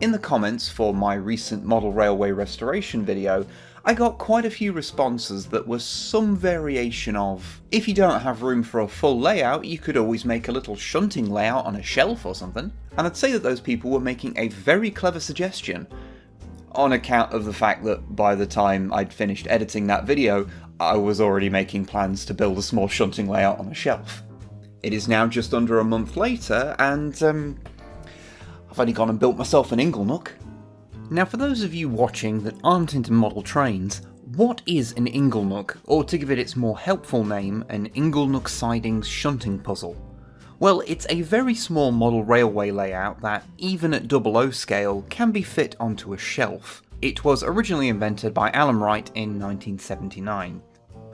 In the comments for my recent model railway restoration video, I got quite a few responses that were some variation of, if you don't have room for a full layout, you could always make a little shunting layout on a shelf or something. And I'd say that those people were making a very clever suggestion, on account of the fact that by the time I'd finished editing that video, I was already making plans to build a small shunting layout on a shelf. It is now just under a month later, and I've only gone and built myself an Inglenook. Now, for those of you watching that aren't into model trains, what is an Inglenook, or to give it its more helpful name, an Inglenook sidings shunting puzzle? Well, it's a very small model railway layout that, even at 00 scale, can be fit onto a shelf. It was originally invented by Alan Wright in 1979.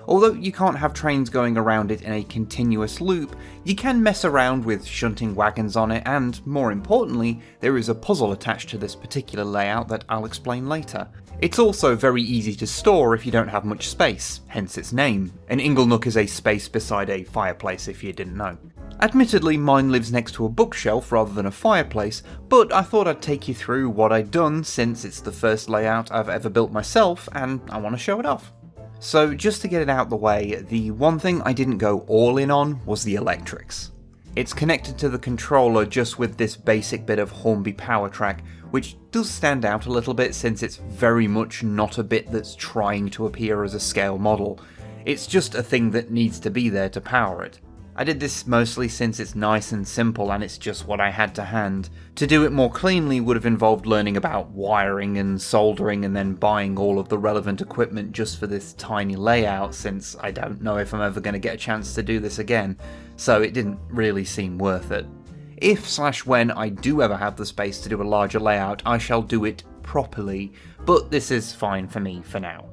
Although you can't have trains going around it in a continuous loop, you can mess around with shunting wagons on it, and more importantly, there is a puzzle attached to this particular layout that I'll explain later. It's also very easy to store if you don't have much space, hence its name. An Inglenook is a space beside a fireplace, if you didn't know. Admittedly, mine lives next to a bookshelf rather than a fireplace, but I thought I'd take you through what I'd done since it's the first layout I've ever built myself, and I want to show it off. So just to get it out the way, the one thing I didn't go all in on was the electrics. It's connected to the controller just with this basic bit of Hornby power track, which does stand out a little bit since it's very much not a bit that's trying to appear as a scale model. It's just a thing that needs to be there to power it. I did this mostly since it's nice and simple and it's just what I had to hand. To do it more cleanly would have involved learning about wiring and soldering and then buying all of the relevant equipment just for this tiny layout, since I don't know if I'm ever going to get a chance to do this again, so it didn't really seem worth it. If/when I do ever have the space to do a larger layout, I shall do it properly, but this is fine for me for now.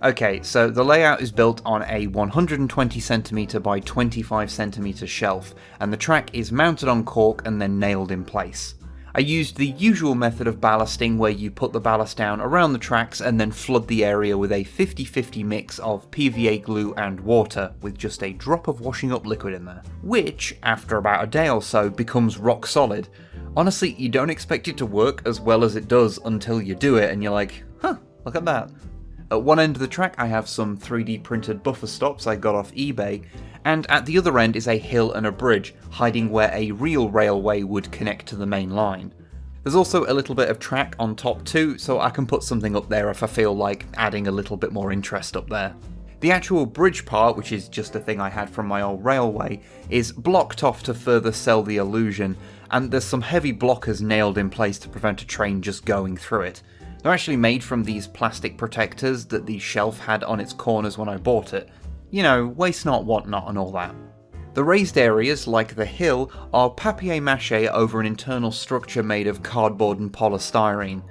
Okay, so the layout is built on a 120cm by 25cm shelf, and the track is mounted on cork and then nailed in place. I used the usual method of ballasting where you put the ballast down around the tracks and then flood the area with a 50-50 mix of PVA glue and water with just a drop of washing up liquid in there, which, after about a day or so, becomes rock solid. Honestly, you don't expect it to work as well as it does until you do it and you're like, huh, look at that. At one end of the track I have some 3D printed buffer stops I got off eBay, and at the other end is a hill and a bridge, hiding where a real railway would connect to the main line. There's also a little bit of track on top too, so I can put something up there if I feel like adding a little bit more interest up there. The actual bridge part, which is just a thing I had from my old railway, is blocked off to further sell the illusion, and there's some heavy blockers nailed in place to prevent a train just going through it. They're actually made from these plastic protectors that the shelf had on its corners when I bought it. You know, waste not, want not and all that. The raised areas, like the hill, are papier-mâché over an internal structure made of cardboard and polystyrene.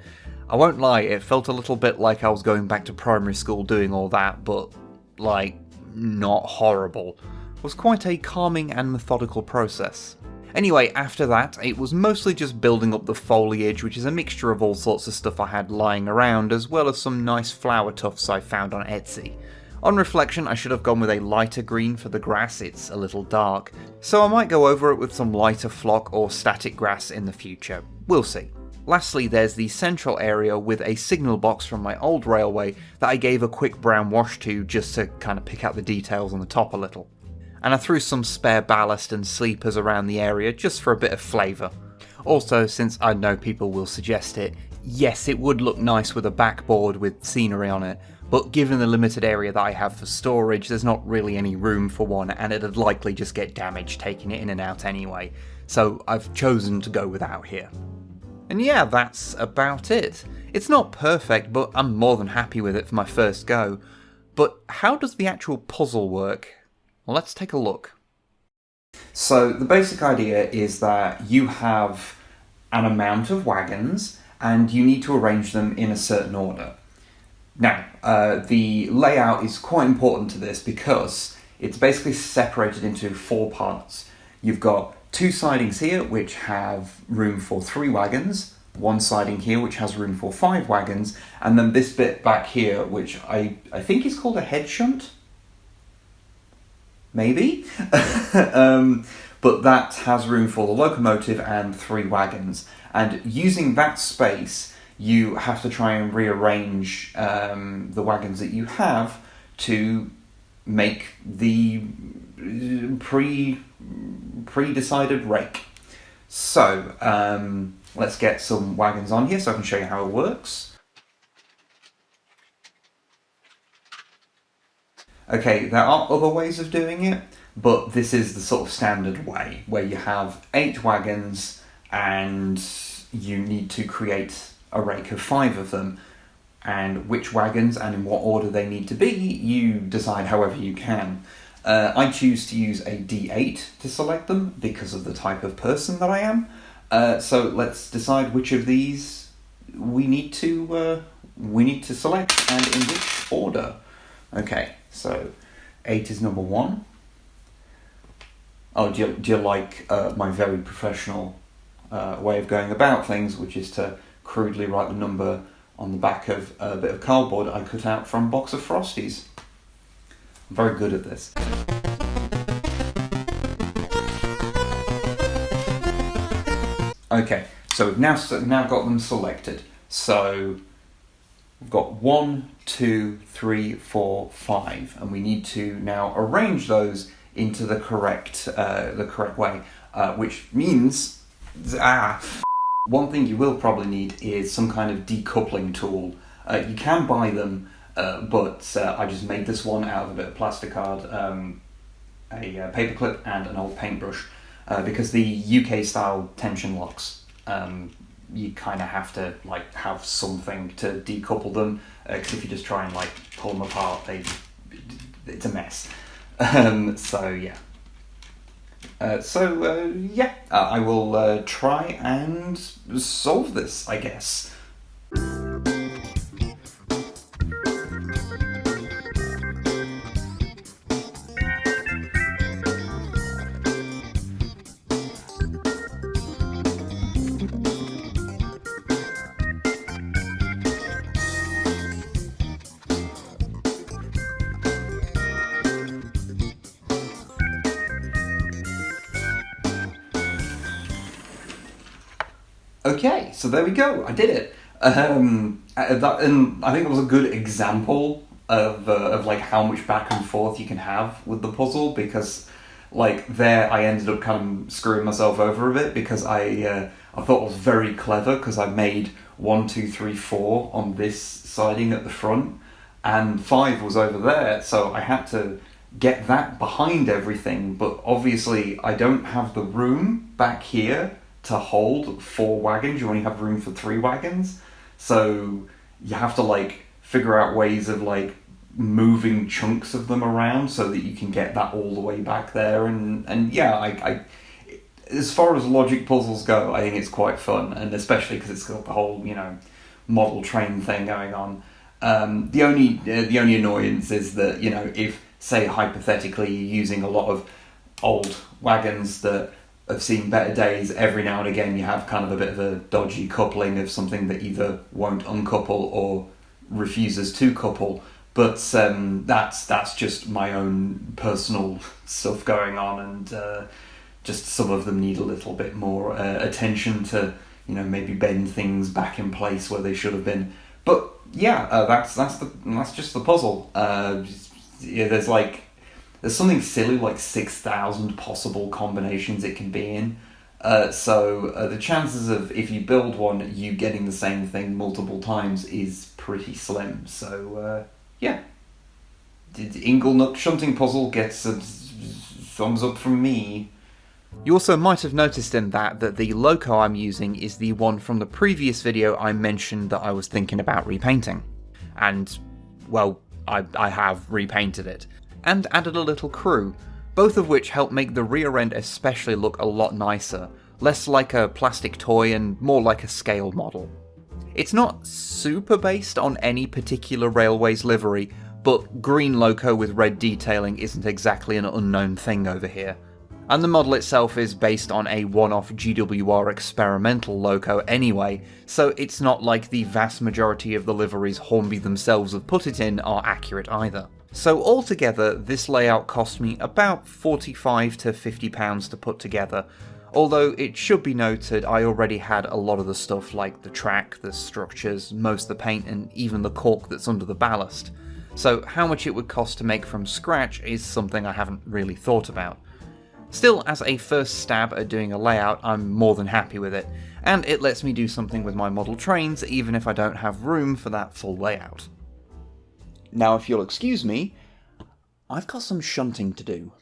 I won't lie, it felt a little bit like I was going back to primary school doing all that, but, like, not horrible. It was quite a calming and methodical process. Anyway, after that, it was mostly just building up the foliage, which is a mixture of all sorts of stuff I had lying around, as well as some nice flower tufts I found on Etsy. On reflection, I should have gone with a lighter green for the grass, it's a little dark, so I might go over it with some lighter flock or static grass in the future. We'll see. Lastly, there's the central area with a signal box from my old railway that I gave a quick brown wash to just to kind of pick out the details on the top a little. And I threw some spare ballast and sleepers around the area just for a bit of flavour. Also, since I know people will suggest it, yes, it would look nice with a backboard with scenery on it, but given the limited area that I have for storage, there's not really any room for one, and it'd likely just get damaged taking it in and out anyway, so I've chosen to go without here. And yeah, that's about it. It's not perfect, but I'm more than happy with it for my first go. But how does the actual puzzle work? Well, let's take a look. So the basic idea is that you have an amount of wagons and you need to arrange them in a certain order. Now, the layout is quite important to this because it's basically separated into 4 parts. You've got 2 sidings here which have room for 3 wagons, 1 siding here which has room for 5 wagons, and then this bit back here which I think is called a head shunt? Maybe? But that has room for the locomotive and 3 wagons. And using that space, you have to try and rearrange the wagons that you have to make the pre-decided rake. So, let's get some wagons on here so I can show you how it works. Okay, there are other ways of doing it, but this is the sort of standard way, where you have 8 wagons and you need to create a rake of 5 of them. And which wagons and in what order they need to be, you decide however you can. I choose to use a D8 to select them because of the type of person that I am. So let's decide which of these we need to select and in which order. Okay, so 8 is number 1. Oh, do you like my very professional way of going about things, which is to crudely write the number on the back of a bit of cardboard I cut out from a box of Frosties? I'm very good at this. Okay, so we've now got them selected. So we've got 1, 2, 3, 4, 5, and we need to now arrange those into the correct way, which means one thing you will probably need is some kind of decoupling tool. You can buy them, but I just made this one out of a bit of plastic card, a paperclip and an old paintbrush, because the UK style tension locks, you kind of have to like have something to decouple them, because if you just try and like pull them apart, it's a mess. So yeah. I will try and solve this, I guess. Okay, so there we go. I did it. And I think it was a good example of like how much back and forth you can have with the puzzle, because like there I ended up kind of screwing myself over a bit, because I thought it was very clever, because I made 1, 2, 3, 4 on this siding at the front, and 5 was over there, so I had to get that behind everything. But obviously I don't have the room back here to hold 4 wagons. You only have room for 3 wagons, so you have to like figure out ways of like moving chunks of them around so that you can get that all the way back there. And yeah, I as far as logic puzzles go, I think it's quite fun, and especially because it's got the whole, you know, model train thing going on. The only annoyance is that, you know, if say hypothetically you're using a lot of old wagons that have seen better days, every now and again you have kind of a bit of a dodgy coupling of something that either won't uncouple or refuses to couple. But that's just my own personal stuff going on, and just some of them need a little bit more attention to, you know, maybe bend things back in place where they should have been. But yeah, that's just the puzzle. Yeah, there's something silly like 6,000 possible combinations it can be in. So the chances of, if you build one, you getting the same thing multiple times is pretty slim. So yeah, the Inglenook shunting puzzle gets a thumbs up from me. You also might have noticed in that the Loco I'm using is the one from the previous video I mentioned that I was thinking about repainting. And, well, I have repainted it. And added a little crew, both of which help make the rear end especially look a lot nicer, less like a plastic toy and more like a scale model. It's not super based on any particular railway's livery, but green Loco with red detailing isn't exactly an unknown thing over here. And the model itself is based on a one-off GWR experimental Loco anyway, so it's not like the vast majority of the liveries Hornby themselves have put it in are accurate either. So altogether, this layout cost me about £45 to £50 to put together. although it should be noted I already had a lot of the stuff like the track, the structures, most of the paint, and even the cork that's under the ballast. So how much it would cost to make from scratch is something I haven't really thought about. Still, as a first stab at doing a layout, I'm more than happy with it, and it lets me do something with my model trains even if I don't have room for that full layout. Now if you'll excuse me, I've got some shunting to do.